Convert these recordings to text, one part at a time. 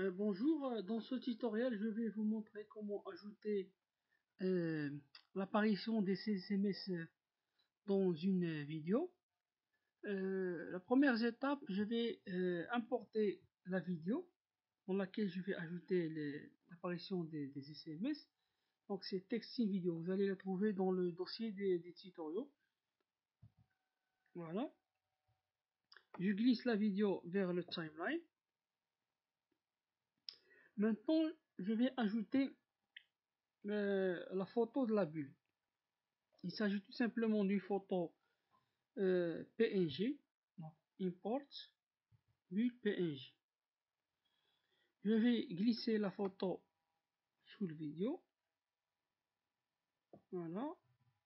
Bonjour, dans ce tutoriel, je vais vous montrer comment ajouter euh, l'apparition des SMS dans une vidéo. La première étape, je vais importer la vidéo dans laquelle je vais ajouter l'apparition des SMS. Donc c'est Texting Vidéo, vous allez la trouver dans le dossier des tutoriaux. Voilà. Je glisse la vidéo vers le timeline. Maintenant, je vais ajouter la photo de la bulle. Il s'agit tout simplement d'une photo PNG. Donc, import bulle PNG. Je vais glisser la photo sous le vidéo. Voilà.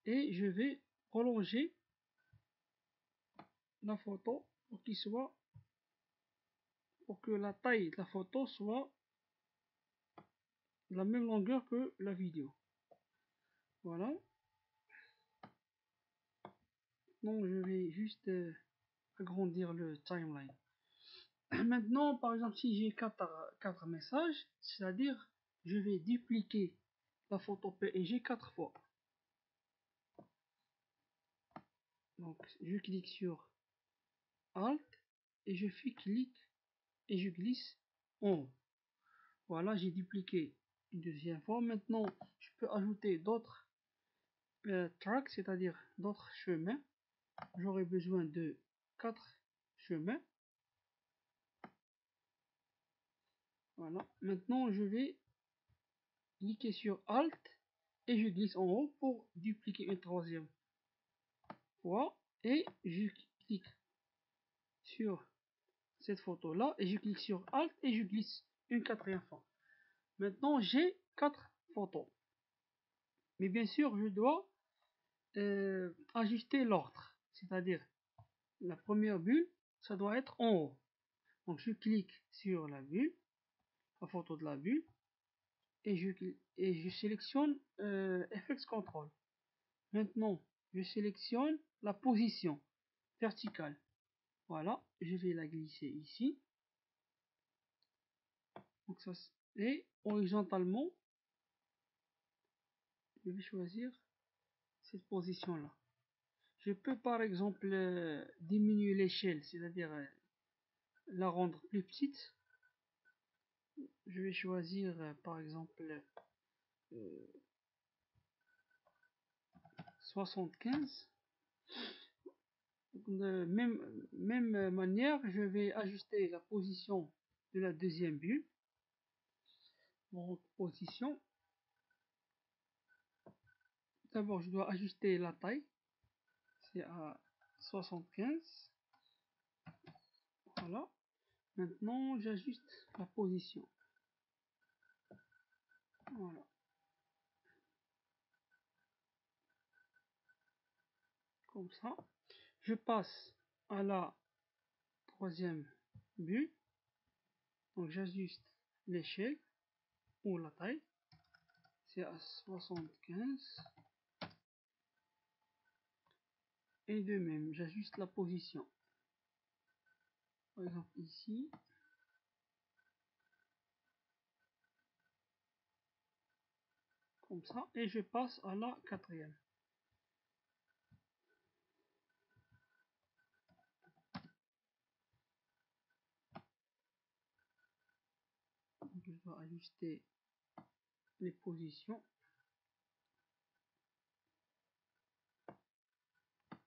Et je vais prolonger la photo pour que la taille de la photo soit de la même longueur que la vidéo. Voilà. Donc je vais juste agrandir le timeline. Maintenant, par exemple, si j'ai 4 messages, c'est-à-dire je vais dupliquer la photo PNG 4 fois. Donc je clique sur Alt et je fais clic et je glisse en haut. Voilà, j'ai dupliqué une deuxième fois. Maintenant, je peux ajouter d'autres tracks, c'est-à-dire d'autres chemins. J'aurai besoin de 4 chemins. Voilà. Maintenant, je vais cliquer sur Alt et je glisse en haut pour dupliquer une troisième fois. Et je clique sur cette photo là et je clique sur Alt et je glisse une quatrième fois. Maintenant j'ai 4 photos, mais bien sûr je dois ajuster l'ordre, c'est-à-dire la première bulle ça doit être en haut. Donc je clique sur la bulle, la photo de la bulle, et je sélectionne FX Control. Maintenant je sélectionne la position verticale. Voilà, je vais la glisser ici. Donc ça, et horizontalement, je vais choisir cette position là. Je peux par exemple diminuer l'échelle, c'est-à-dire la rendre plus petite. Je vais choisir par exemple 75. De même manière, je vais ajuster la position de la deuxième bulle. Donc position. D'abord, je dois ajuster la taille. C'est à 75. Voilà. Maintenant, j'ajuste la position. Voilà. Comme ça. Je passe à la troisième bulle. Donc j'ajuste l'échelle ou la taille. C'est à 75. Et de même, j'ajuste la position. Par exemple ici. Comme ça. Et je passe à la quatrième. Donc je dois ajuster les positions.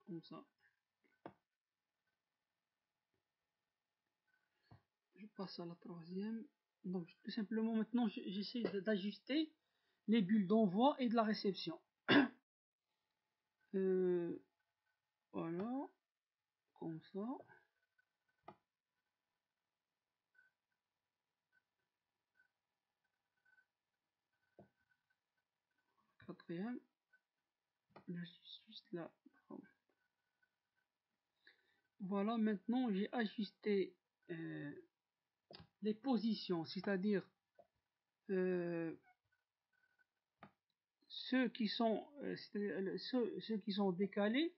Comme ça. Je passe à la troisième. Donc tout simplement maintenant j'essaie d'ajuster les bulles d'envoi et de la réception. Voilà. Comme ça. Quatrième. Juste là. Voilà, maintenant j'ai ajusté les positions, c'est-à-dire ceux qui sont décalés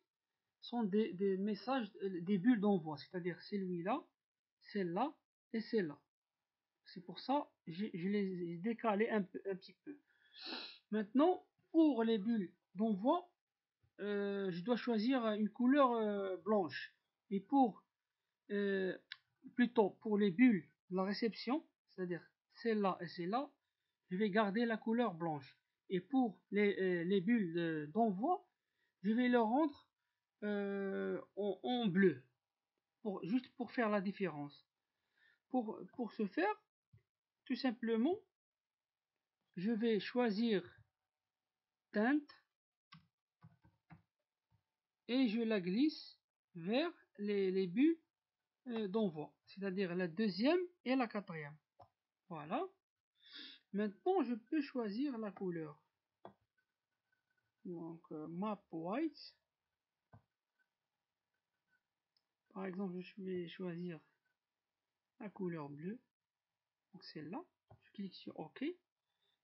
sont des messages, des bulles d'envoi, c'est-à-dire celui-là, celle-là et celle-là. C'est pour ça que je les ai décalés un petit peu. Maintenant, pour les bulles d'envoi, je dois choisir une couleur blanche. Et plutôt pour les bulles de la réception, c'est-à-dire celle-là et celle-là, je vais garder la couleur blanche. Et pour les bulles d'envoi, je vais le rendre en bleu, juste pour faire la différence. Pour ce faire, tout simplement, je vais choisir teinte et je la glisse vers les bulles d'envoi, c'est-à-dire la deuxième et la quatrième. Voilà. Maintenant, je peux choisir la couleur. Donc, map white. Par exemple, je vais choisir la couleur bleue. Donc, celle-là. Je clique sur OK.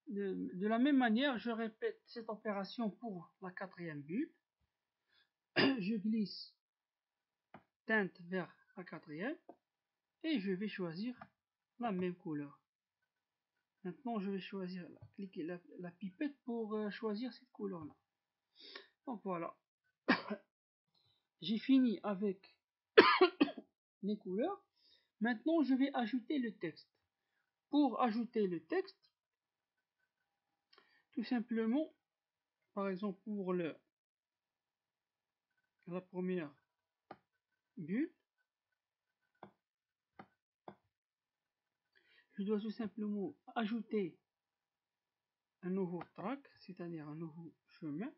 De la même manière, je répète cette opération pour la quatrième bulle. Je glisse teinte vers la quatrième et je vais choisir la même couleur. Maintenant, je vais choisir, cliquer la pipette pour choisir cette couleur-là. Donc voilà, j'ai fini avec les couleurs. Maintenant, je vais ajouter le texte. Pour ajouter le texte, tout simplement, par exemple pour la première bulle, je dois tout simplement ajouter un nouveau track, c'est-à-dire un nouveau chemin.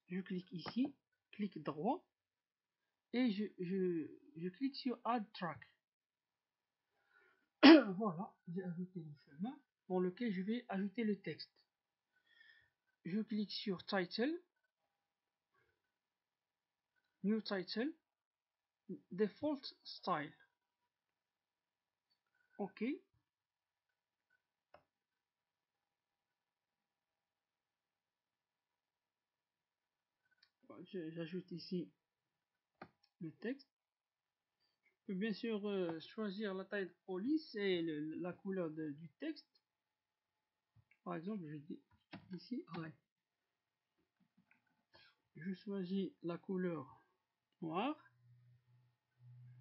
Je clique ici, clic droit, et je clique sur Add Track. Voilà, j'ai ajouté le chemin dans lequel je vais ajouter le texte. Je clique sur Title, New Title, Default Style. OK. J'ajoute ici le texte. Je peux bien sûr choisir la taille de police et la couleur du texte. Par exemple, je dis ici, ouais. Je choisis la couleur noire.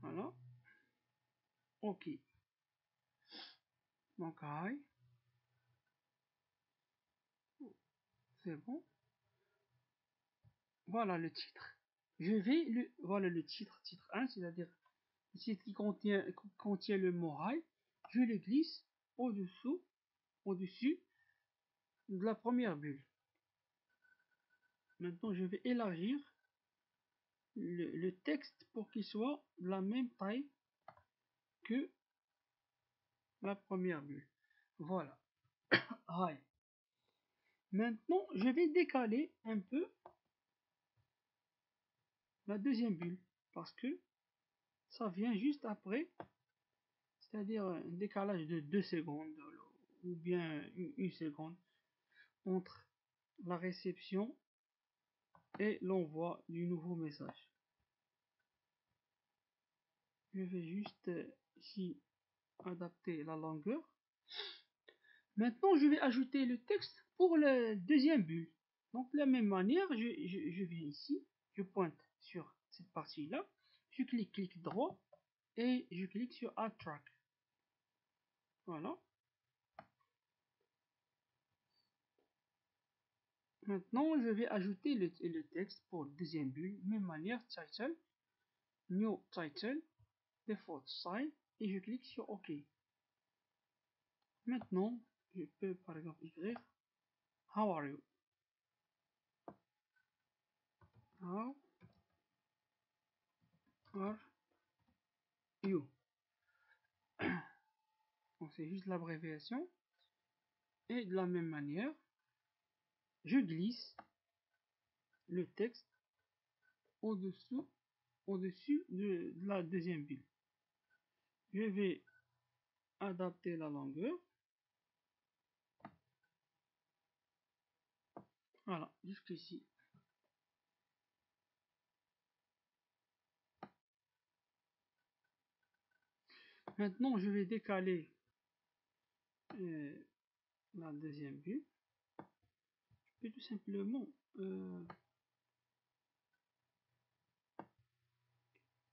Voilà. OK. Donc, c'est bon. Voilà le titre. Voilà le titre 1, c'est-à-dire le titre qui contient le mot high. Je le glisse au-dessus de la première bulle. Maintenant, je vais élargir le texte pour qu'il soit de la même taille que la première bulle. Voilà. High. Maintenant, je vais décaler un peu la deuxième bulle parce que ça vient juste après, c'est-à-dire un décalage de 2 secondes ou bien une seconde entre la réception et l'envoi du nouveau message. Je vais juste ici adapter la longueur. Maintenant, je vais ajouter le texte pour la deuxième bulle. Donc, de la même manière, je viens ici, je pointe sur cette partie-là, je clique droit et je clique sur Add Track. Voilà. Maintenant, je vais ajouter le texte pour la deuxième bulle. Même manière, Title, New Title, Default Style, et je clique sur OK. Maintenant, je peux par exemple écrire How are you? How are you? Donc c'est juste l'abréviation. Et de la même manière, je glisse le texte au-dessus de la deuxième bulle. Je vais adapter la longueur. Voilà, jusqu'ici. Maintenant, je vais décaler la deuxième bulle. Je peux tout simplement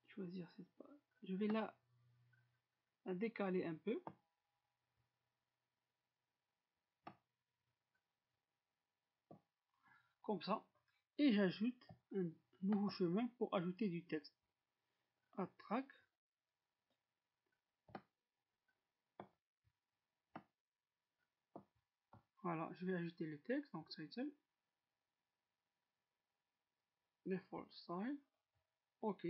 choisir cette page. Je vais la décaler un peu. Comme ça. Et j'ajoute un nouveau chemin pour ajouter du texte. Add track. Voilà, je vais ajouter le texte, donc title, default style, ok.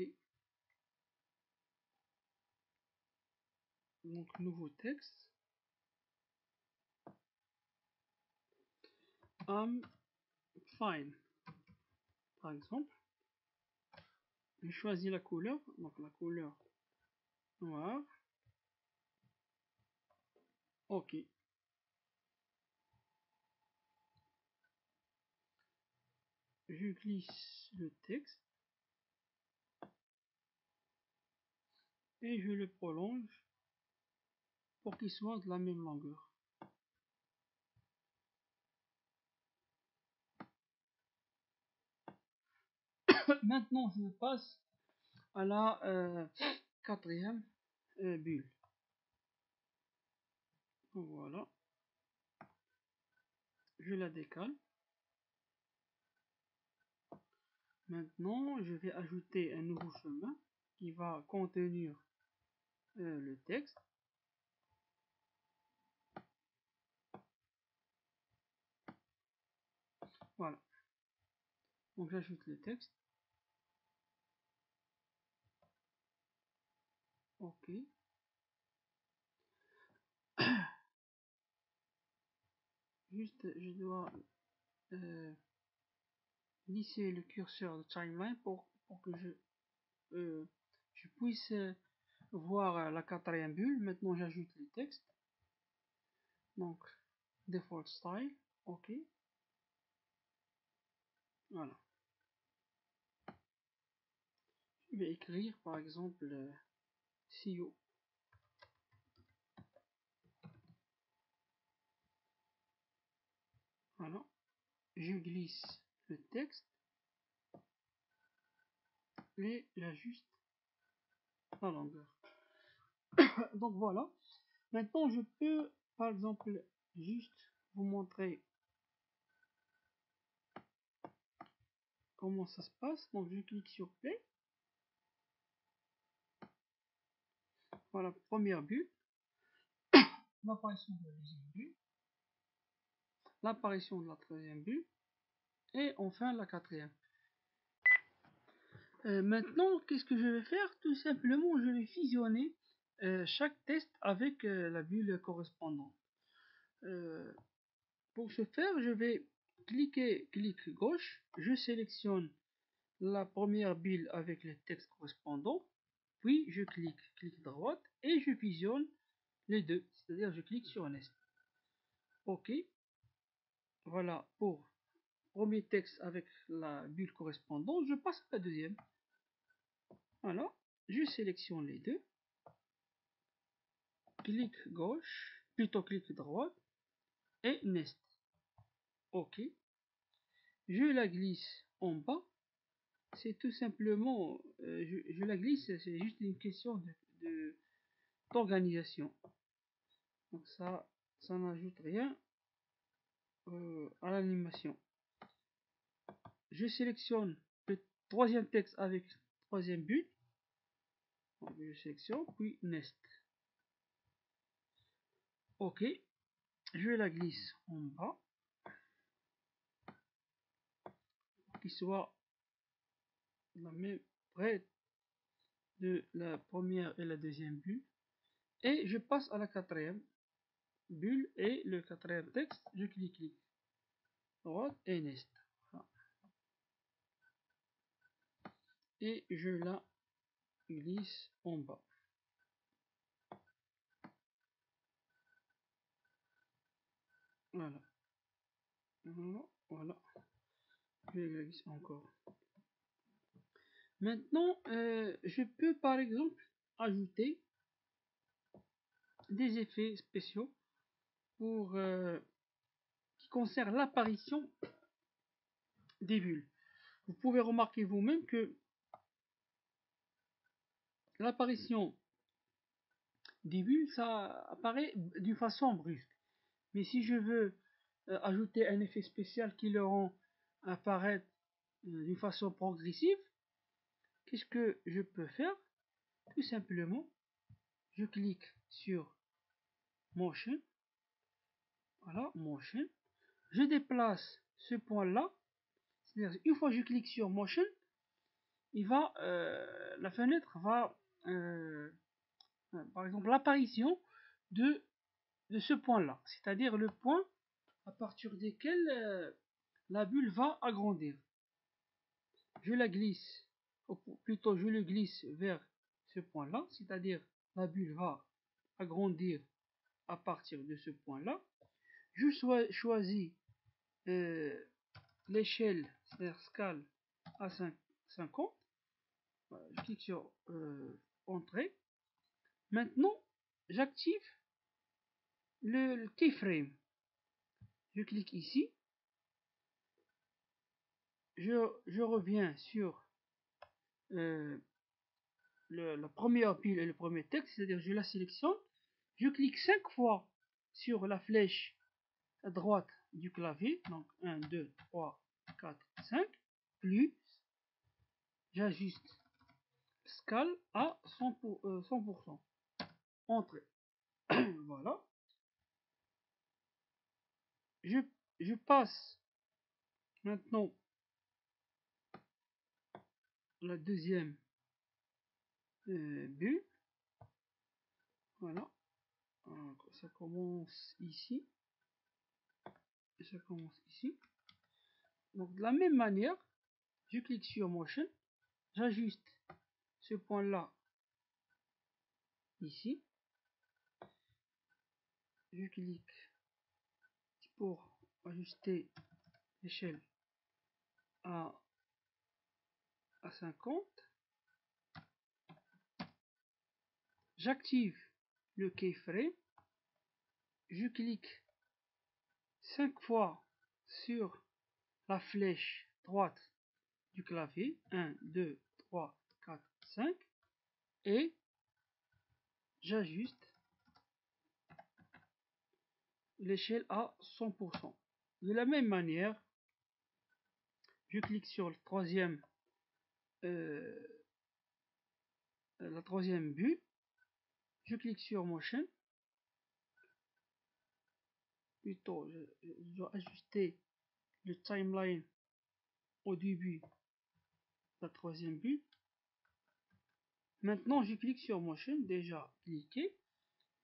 Donc nouveau texte, I'm fine, par exemple. Je choisis la couleur, donc la couleur noire, ok. Je glisse le texte et je le prolonge pour qu'il soit de la même longueur. Maintenant, je passe à la quatrième bulle. Voilà. Je la décale. Maintenant, je vais ajouter un nouveau chemin qui va contenir le texte. Voilà. Donc j'ajoute le texte. Ok. Juste, je dois glisser le curseur de timeline pour que je puisse voir la quatrième bulle. Maintenant, j'ajoute le texte. Donc, default style. Ok. Voilà. Je vais écrire, par exemple, CEO. Voilà. Je glisse le texte et j'ajuste la longueur. Donc voilà. Maintenant, je peux, par exemple, juste vous montrer comment ça se passe. Donc je clique sur play. Voilà, première bulle, l'apparition de la deuxième bulle, l'apparition de la troisième bulle, et enfin la quatrième. Maintenant, qu'est-ce que je vais faire? Tout simplement, je vais fusionner chaque test avec la bulle correspondante. Pour ce faire, je vais clic gauche, je sélectionne la première bulle avec le texte correspondant, puis je clic droite et je fusionne les deux, c'est-à-dire je clique sur Nest. Ok, voilà pour premier texte avec la bulle correspondante, je passe à la deuxième. Voilà, je sélectionne les deux, clic gauche, plutôt clic droite et Nest. Ok, je la glisse en bas. C'est tout simplement, je la glisse, c'est juste une question d'organisation. Donc ça n'ajoute rien à l'animation. Je sélectionne le troisième texte avec troisième bulle. Donc je sélectionne, puis Nest. Ok, je la glisse en bas, pour qu'il soit la même près de la première et la deuxième bulle. Et je passe à la quatrième bulle et le quatrième texte, je clique droite et Nest. Voilà. Et je la glisse en bas. Voilà. Voilà. Je la glisse encore. Maintenant, je peux par exemple ajouter des effets spéciaux pour qui concernent l'apparition des bulles. Vous pouvez remarquer vous-même que l'apparition des bulles, ça apparaît d'une façon brusque. Mais si je veux ajouter un effet spécial qui le rend apparaître d'une façon progressive, qu'est-ce que je peux faire? Tout simplement, je clique sur Motion. Voilà, Motion. Je déplace ce point-là. C'est-à-dire, une fois que je clique sur Motion, la fenêtre va, par exemple, l'apparition de ce point-là. C'est-à-dire le point à partir desquels la bulle va agrandir. Je la glisse, ou plutôt je le glisse vers ce point-là, c'est-à-dire la bulle va agrandir à partir de ce point-là. Je choisis l'échelle, c'est-à-dire scale à 50. Voilà, je clique sur Entrée. Maintenant, j'active le keyframe. Je clique ici. Je reviens sur la première bulle et le premier texte, c'est-à-dire je la sélectionne. Je clique 5 fois sur la flèche à droite du clavier. Donc 1, 2, 3, 4, 5. Plus, j'ajuste scale à 100%. Entrée. Voilà. Je passe maintenant la deuxième bulle. Voilà. Donc, ça commence ici. Et ça commence ici. Donc de la même manière, je clique sur Motion. J'ajuste ce point-là ici. Je clique pour ajuster l'échelle à 50. J'active le keyframe. Je clique 5 fois sur la flèche droite du clavier. 1, 2, 3, 4, 5. Et j'ajuste l'échelle à 100%. De la même manière, je clique sur la troisième bulle. Je clique sur Motion. Plutôt, je dois ajuster le timeline au début de la troisième bulle. Maintenant, je clique sur Motion, déjà cliqué.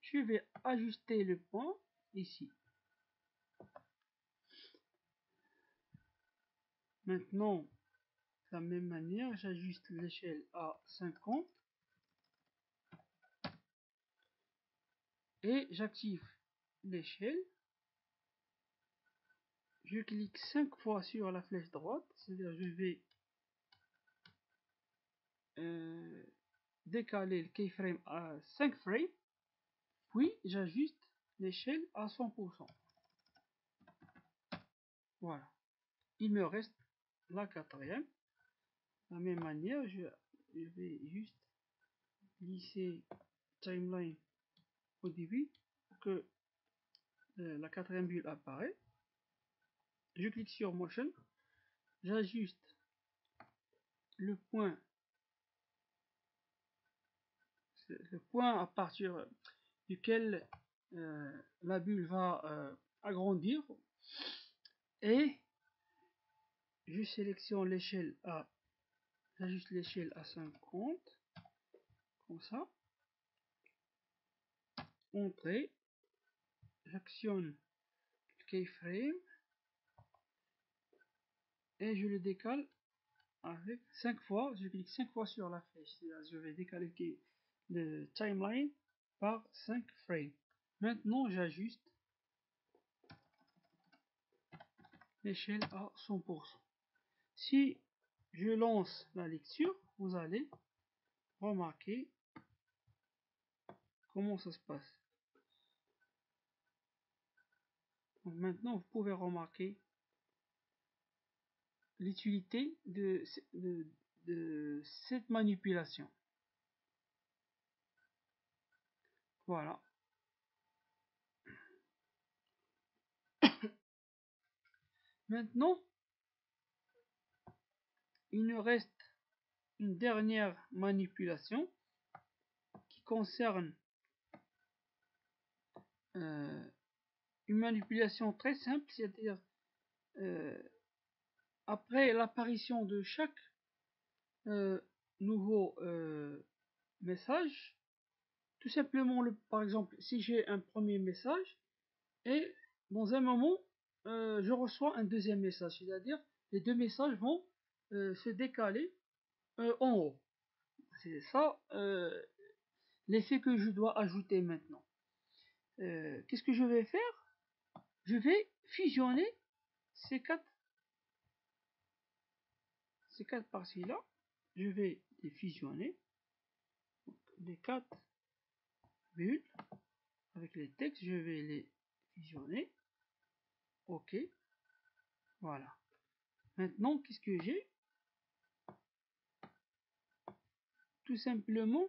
Je vais ajuster le point ici. Maintenant, de la même manière, j'ajuste l'échelle à 50. Et j'active l'échelle. Je clique 5 fois sur la flèche droite, c'est-à-dire je vais décaler le keyframe à 5 frames, puis j'ajuste l'échelle à 100%. Voilà. Il me reste la quatrième. De la même manière, je vais juste glisser timeline au début pour que la quatrième bulle apparaît. Je clique sur Motion. J'ajuste le point à partir duquel la bulle va agrandir, et je sélectionne l'échelle j'ajuste l'échelle à 50, comme ça. Entrée, j'actionne le keyframe et je le décale avec 5 fois. Je clique 5 fois sur la flèche, je vais décaler le timeline par 5 frames. Maintenant, j'ajuste l'échelle à 100%. Si je lance la lecture, vous allez remarquer comment ça se passe. Donc maintenant, vous pouvez remarquer l'utilité de cette manipulation. Voilà. Maintenant, il nous reste une dernière manipulation qui concerne une manipulation très simple, c'est-à-dire après l'apparition de chaque nouveau message, tout simplement, par exemple, si j'ai un premier message et dans un moment je reçois un deuxième message, c'est-à-dire les deux messages vont se décaler en haut. C'est ça l'effet que je dois ajouter maintenant. Qu'est-ce que je vais faire? Je vais fusionner ces quatre parties-là. Je vais les fusionner. Donc, les quatre bulles avec les textes, je vais les fusionner. OK. Voilà. Maintenant, qu'est-ce que j'ai? Tout simplement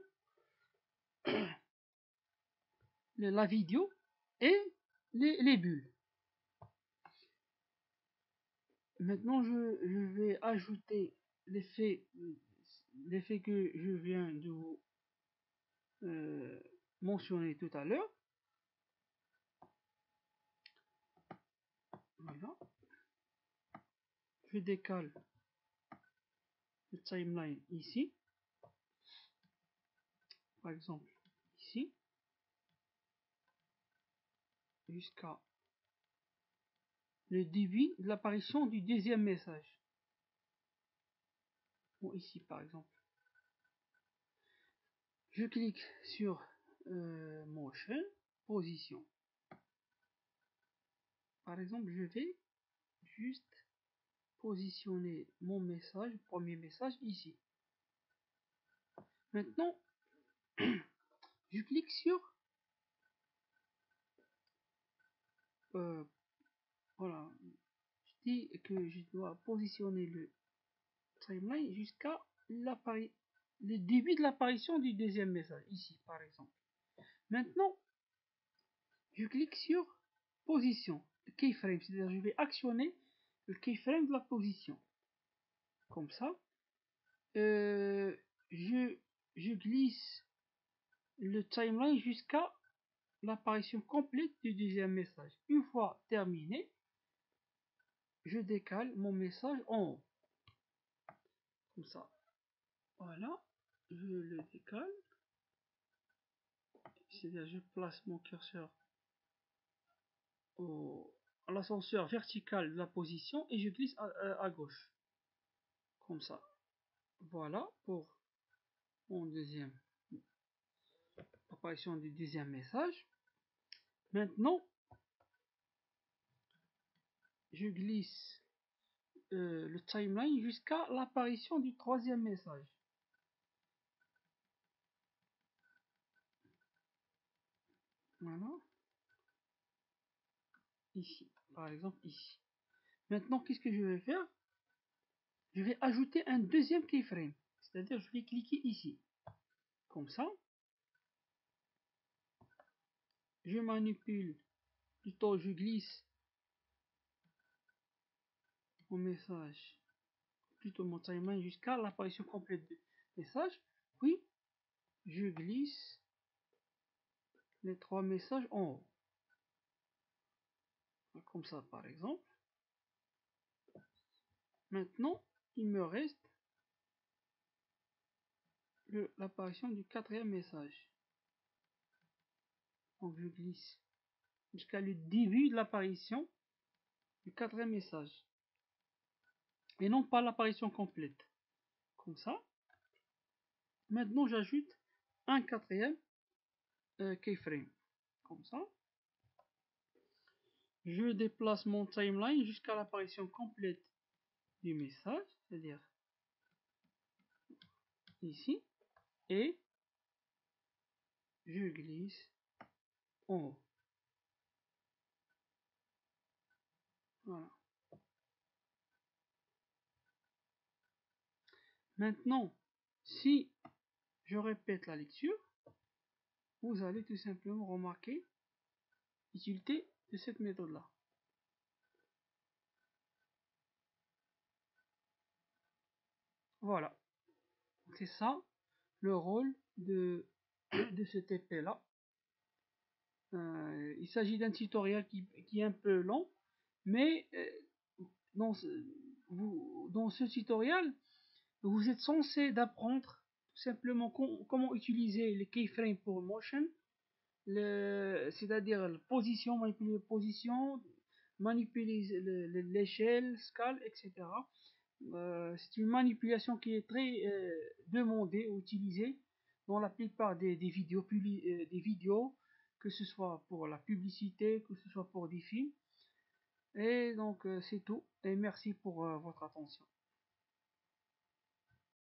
la vidéo et les bulles. Maintenant, je vais ajouter l'effet que je viens de vous mentionner tout à l'heure. Voilà. Je décale le timeline ici. Par exemple, ici. Jusqu'à le début de l'apparition du deuxième message. Bon, ici, par exemple. Je clique sur Motion, Position. Par exemple, je vais juste positionner mon message, premier message ici. Maintenant, je clique sur voilà, je dis que je dois positionner le timeline jusqu'à le début de l'apparition du deuxième message, ici par exemple. Maintenant, je clique sur position, le keyframe, c'est-à-dire je vais actionner le keyframe de la position. Comme ça, je glisse le timeline jusqu'à l'apparition complète du deuxième message. Une fois terminé, je décale mon message en haut. Comme ça. Voilà. Je le décale. C'est-à-dire je place mon curseur à l'ascenseur vertical de la position et je glisse à gauche. Comme ça. Voilà pour mon deuxième apparition du deuxième message. Maintenant, je glisse le timeline jusqu'à l'apparition du troisième message. Voilà. Ici, par exemple ici. Maintenant, qu'est-ce que je vais faire? Je vais ajouter un deuxième keyframe. C'est-à-dire, je vais cliquer ici. Comme ça. Je manipule, plutôt je glisse mon message, plutôt mon timeline jusqu'à l'apparition complète du message. Puis, je glisse les trois messages en haut. Comme ça, par exemple. Maintenant, il me reste l'apparition du quatrième message. Donc, je glisse jusqu'à le début de l'apparition du quatrième message. Et non pas l'apparition complète. Comme ça. Maintenant, j'ajoute un quatrième keyframe. Comme ça. Je déplace mon timeline jusqu'à l'apparition complète du message, c'est-à-dire ici, et je glisse en haut. Voilà. Maintenant, si je répète la lecture, vous allez tout simplement remarquer l'utilité de cette méthode-là. Voilà. C'est ça le rôle de ce TP-là. Il s'agit d'un tutoriel qui est un peu long, mais dans ce tutoriel, vous êtes censé d'apprendre tout simplement comment utiliser les keyframes pour motion, c'est-à-dire la position, manipuler la position, manipuler l'échelle, scale, etc. C'est une manipulation qui est très demandée ou utilisée dans la plupart des vidéos, des vidéos, que ce soit pour la publicité, que ce soit pour des films. Et donc c'est tout. Et merci pour votre attention.